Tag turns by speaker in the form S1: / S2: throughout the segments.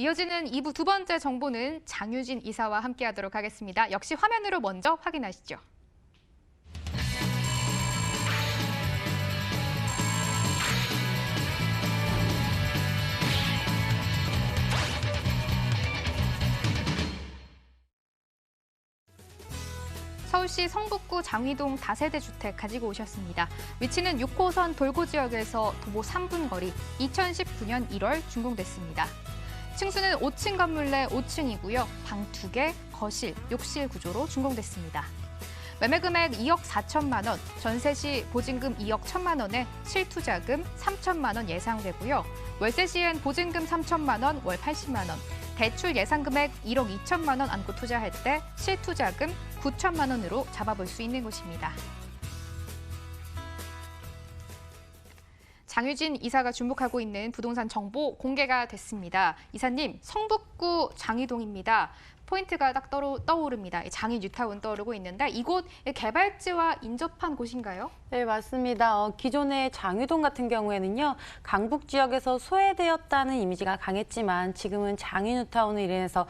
S1: 이어지는 2부 두 번째 정보는 장유진 이사와 함께하도록 하겠습니다. 역시 화면으로 먼저 확인하시죠. 서울시 성북구 장위동 다세대 주택 가지고 오셨습니다. 위치는 6호선 돌고 지역에서 도보 3분 거리, 2019년 1월 준공됐습니다. 층수는 5층 건물 내 5층이고요. 방 2개, 거실, 욕실 구조로 준공됐습니다. 매매 금액 2억 4천만 원, 전세 시 보증금 2억 1천만 원에 실투자금 3천만 원 예상되고요. 월세 시엔 보증금 3천만 원, 월 80만 원, 대출 예상 금액 1억 2천만 원 안고 투자할 때 실투자금 9천만 원으로 잡아볼 수 있는 곳입니다. 장유진 이사가 주목하고 있는 부동산 정보 공개가 됐습니다. 이사님, 성북구 장위동입니다. 포인트가 딱 떠오릅니다. 장위 뉴타운 떠오르고 있는데 이곳 개발지와 인접한 곳인가요?
S2: 네, 맞습니다. 기존의 장위동 같은 경우에는요, 강북 지역에서 소외되었다는 이미지가 강했지만 지금은 장위 뉴타운으로 인해서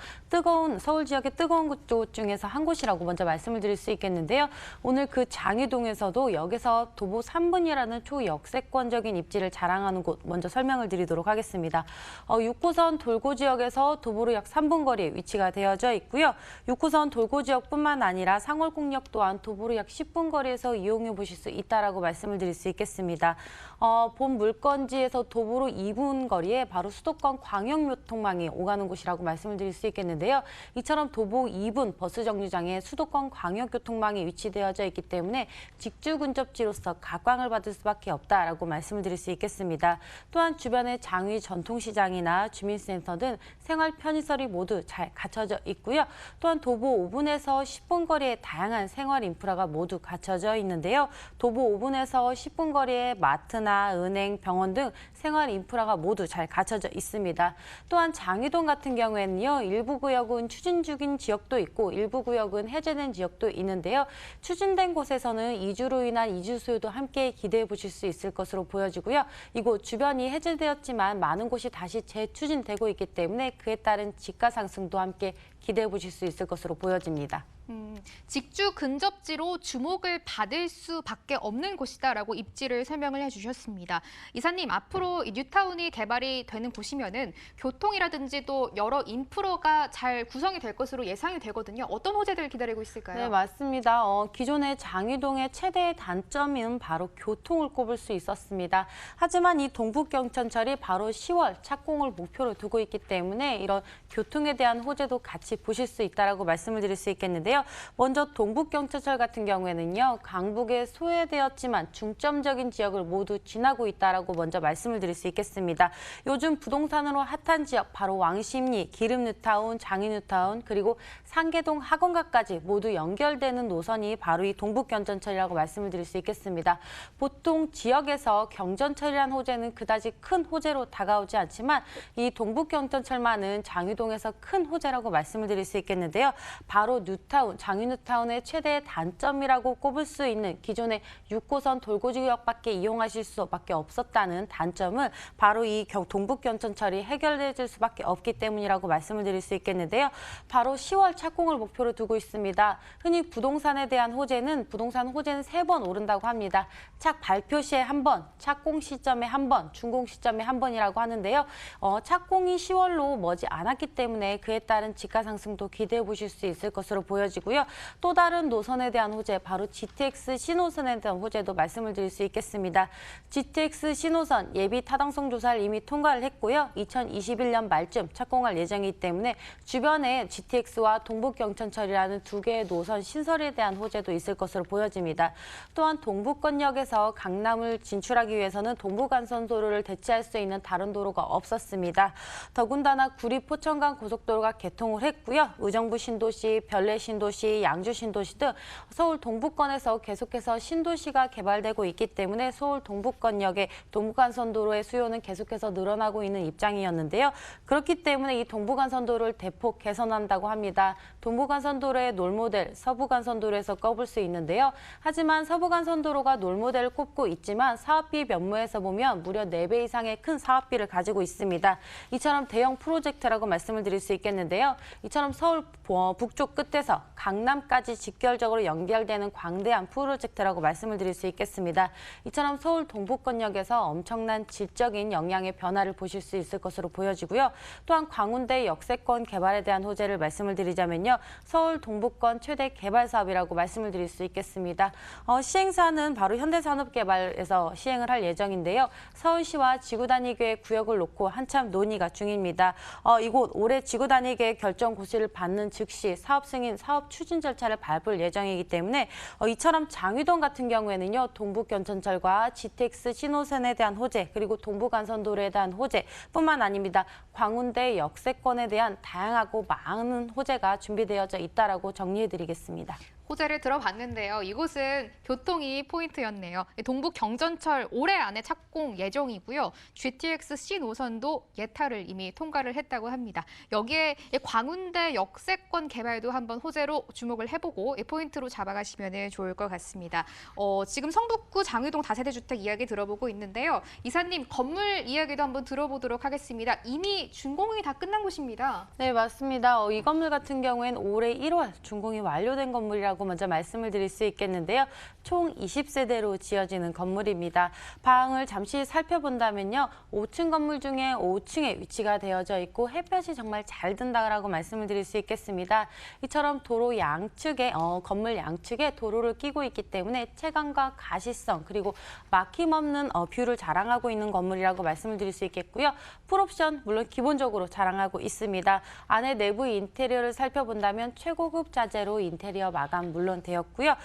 S2: 서울 지역의 뜨거운 곳 중에서 한 곳이라고 먼저 말씀을 드릴 수 있겠는데요. 오늘 그 장위동에서도 역에서 도보 3분이라는 초역세권적인 입지를 자랑하는 곳 먼저 설명을 드리도록 하겠습니다. 6호선 돌고 지역에서 도보로 약 3분 거리에 위치가 되어져 있고요. 6호선 돌고 지역뿐만 아니라 상월곡역 또한 도보로 약 10분 거리에서 이용해 보실 수 있다라고 말씀을 드릴 수 있겠습니다. 본 물건지에서 도보로 2분 거리에 바로 수도권 광역교통망이 오가는 곳이라고 말씀을 드릴 수 있겠는데요. 이처럼 도보 2분 버스 정류장에 수도권 광역교통망이 위치되어져 있기 때문에 직주 근접지로서 각광을 받을 수밖에 없다라고 말씀을 드릴 수 있겠습니다. 또한 주변에 장위 전통시장이나 주민센터 등 생활 편의시설이 모두 잘 갖춰져 있고요. 또한 도보 5분에서 10분 거리에 다양한 생활 인프라가 모두 갖춰져 있는데요. 도보 5분에서 10분 거리에 마트나 은행, 병원 등 생활 인프라가 모두 잘 갖춰져 있습니다. 또한 장위동 같은 경우에는요, 일부 구역은 추진 중인 지역도 있고 일부 구역은 해제된 지역도 있는데요. 추진된 곳에서는 이주로 인한 이주 수요도 함께 기대해 보실 수 있을 것으로 보여지고요. 이곳 주변이 해제되었지만 많은 곳이 다시 재추진되고 있기 때문에 그에 따른 집가 상승도 함께 기대해 보실 수 있을 것으로 보여집니다.
S1: 직주 근접지로 주목을 받을 수밖에 없는 곳이다라고 입지를 설명을 해주셨습니다. 이사님, 앞으로 이 뉴타운이 개발이 되는 곳이면은 교통이라든지 또 여러 인프라가 잘 구성이 될 것으로 예상이 되거든요. 어떤 호재들 기다리고 있을까요?
S2: 네, 맞습니다. 기존의 장위동의 최대의 단점은 바로 교통을 꼽을 수 있었습니다. 하지만 이 동북경천철이 바로 10월 착공을 목표로 두고 있기 때문에 이런 교통에 대한 호재도 같이 보실 수 있다라고 말씀을 드릴 수 있겠는데요. 먼저 동북경천철 같은 경우에는요, 강북에 소외되었지만 중점적인 지역을 모두 지나고 있다라고 먼저 말씀을 드릴 수 있겠습니다. 요즘 부동산으로 핫한 지역 바로 왕십리, 기름뉴타운, 장위뉴타운, 그리고 상계동 학원가까지 모두 연결되는 노선이 바로 이 동북경천철이라고 말씀을 드릴 수 있겠습니다. 보통 지역에서 경전철이라는 호재는 그다지 큰 호재로 다가오지 않지만 이 동북경천철만은 장위동에서 큰 호재라고 말씀을 드릴 수 있겠는데요. 바로 장위뉴타운의 최대의 단점이라고 꼽을 수 있는 기존의 6호선 돌고지역밖에 이용하실 수밖에 없었다는 단점을 바로 이 동북경천철이 해결될 수밖에 없기 때문이라고 말씀을 드릴 수 있겠는데요. 바로 10월 착공을 목표로 두고 있습니다. 흔히 부동산에 대한 부동산 호재는 3번 오른다고 합니다. 발표 시에 1번, 착공 시점에 1번, 준공 시점에 1번이라고 하는데요. 착공이 10월로 머지 않았기 때문에 그에 따른 집가 상승도 기대해 보실 수 있을 것으로 보여지고요. 또 다른 노선에 대한 호재, 바로 GTX 신호선에 대한 호재도 말씀을 드릴 수 있겠습니다. GTX 신호선 예비 타당성 조사를 이미 통과를 했고요. 2021년 말쯤 착공할 예정이기 때문에 주변에 GTX와 동북경천철이라는 두 개의 노선 신설에 대한 호재도 있을 것으로 보여집니다. 또한 동북권역에서 강남을 진출하기 위해서는 동부간선도로를 대체할 수 있는 다른 도로가 없었습니다. 더군다나 구리 포천간 고속도로가 개통을 했고요. 의정부 신도시, 별내 신도시 신도시, 양주 신도시 등 서울 동부권에서 계속해서 신도시가 개발되고 있기 때문에 서울 동부권역의 동부간선도로의 수요는 계속해서 늘어나고 있는 입장이었는데요. 그렇기 때문에 이 동부간선도로를 대폭 개선한다고 합니다. 동부간선도로의 롤모델 서부간선도로에서 꼽을 수 있는데요. 하지만 서부간선도로가 롤모델을 꼽고 있지만 사업비 면모에서 보면 무려 4배 이상의 큰 사업비를 가지고 있습니다. 이처럼 대형 프로젝트라고 말씀을 드릴 수 있겠는데요. 이처럼 서울 북쪽 끝에서 강남까지 직결적으로 연결되는 광대한 프로젝트라고 말씀을 드릴 수 있겠습니다. 이처럼 서울 동부권역에서 엄청난 질적인 영향의 변화를 보실 수 있을 것으로 보여지고요. 또한 광운대 역세권 개발에 대한 호재를 말씀을 드리자면요. 서울 동부권 최대 개발 사업이라고 말씀을 드릴 수 있겠습니다. 시행사는 바로 현대산업개발에서 시행을 할 예정인데요. 서울시와 지구단위계획 구역을 놓고 한참 논의가 중입니다. 이곳 올해 지구단위계획 결정 고시를 받는 즉시 사업 승인, 사업 추진 절차를 밟을 예정이기 때문에 이처럼 장위동 같은 경우에는요. 동북경천철과 GTX 신호선에 대한 호재, 그리고 동부간선도로에 대한 호재뿐만 아닙니다. 광운대 역세권에 대한 다양하고 많은 호재가 준비되어져 있다라고 정리해드리겠습니다.
S1: 호재를 들어봤는데요. 이곳은 교통이 포인트였네요. 동북 경전철 올해 안에 착공 예정이고요. GTX C 노선도 예타를 이미 통과를 했다고 합니다. 여기에 광운대 역세권 개발도 한번 호재로 주목을 해보고 포인트로 잡아가시면 좋을 것 같습니다. 지금 성북구 장위동 다세대 주택 이야기 들어보고 있는데요. 이사님, 건물 이야기도 한번 들어보도록 하겠습니다. 이미 준공이 다 끝난 곳입니다.
S2: 네, 맞습니다. 이 건물 같은 경우에는 올해 1월 준공이 완료된 건물이라고 먼저 말씀을 드릴 수 있겠는데요. 총 20세대로 지어지는 건물입니다. 방을 잠시 살펴본다면요. 5층 건물 중에 5층에 위치가 되어져 있고 햇볕이 정말 잘 든다라고 말씀을 드릴 수 있겠습니다. 이처럼 도로 양측에 건물 양측에 도로를 끼고 있기 때문에 채광과 가시성 그리고 막힘없는 뷰를 자랑하고 있는 건물이라고 말씀을 드릴 수 있겠고요. 풀옵션 물론 기본적으로 자랑하고 있습니다. 안에 내부 인테리어를 살펴본다면 최고급 자재로 인테리어 마감 물론 되었고요.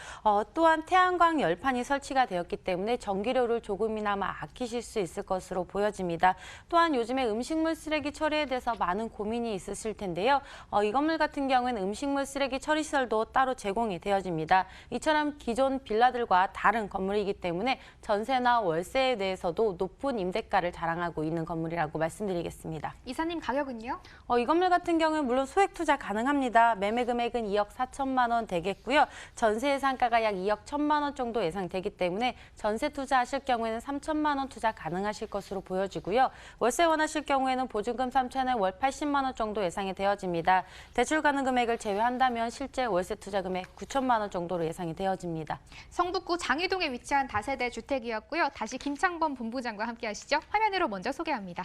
S2: 또한 태양광 열판이 설치가 되었기 때문에 전기료를 조금이나마 아끼실 수 있을 것으로 보여집니다. 또한 요즘에 음식물 쓰레기 처리에 대해서 많은 고민이 있으실 텐데요. 이 건물 같은 경우에는 음식물 쓰레기 처리 시설도 따로 제공이 되어집니다. 이처럼 기존 빌라들과 다른 건물이기 때문에 전세나 월세에 대해서도 높은 임대가를 자랑하고 있는 건물이라고 말씀드리겠습니다.
S1: 이사님, 가격은요?
S2: 이 건물 같은 경우는 물론 소액 투자 가능합니다. 매매 금액은 2억 4천만 원 되겠고요. 전세 예상가가 약 2억 1천만 원 정도 예상되기 때문에 전세 투자하실 경우에는 3천만 원 투자 가능하실 것으로 보여지고요. 월세 원하실 경우에는 보증금 3천에 월 80만 원 정도 예상이 되어집니다. 대출 가능 금액을 제외한다면 실제 월세 투자 금액 9천만 원 정도로 예상이 되어집니다.
S1: 성북구 장위동에 위치한 다세대 주택이었고요. 다시 김창범 본부장과 함께 하시죠. 화면으로 먼저 소개합니다.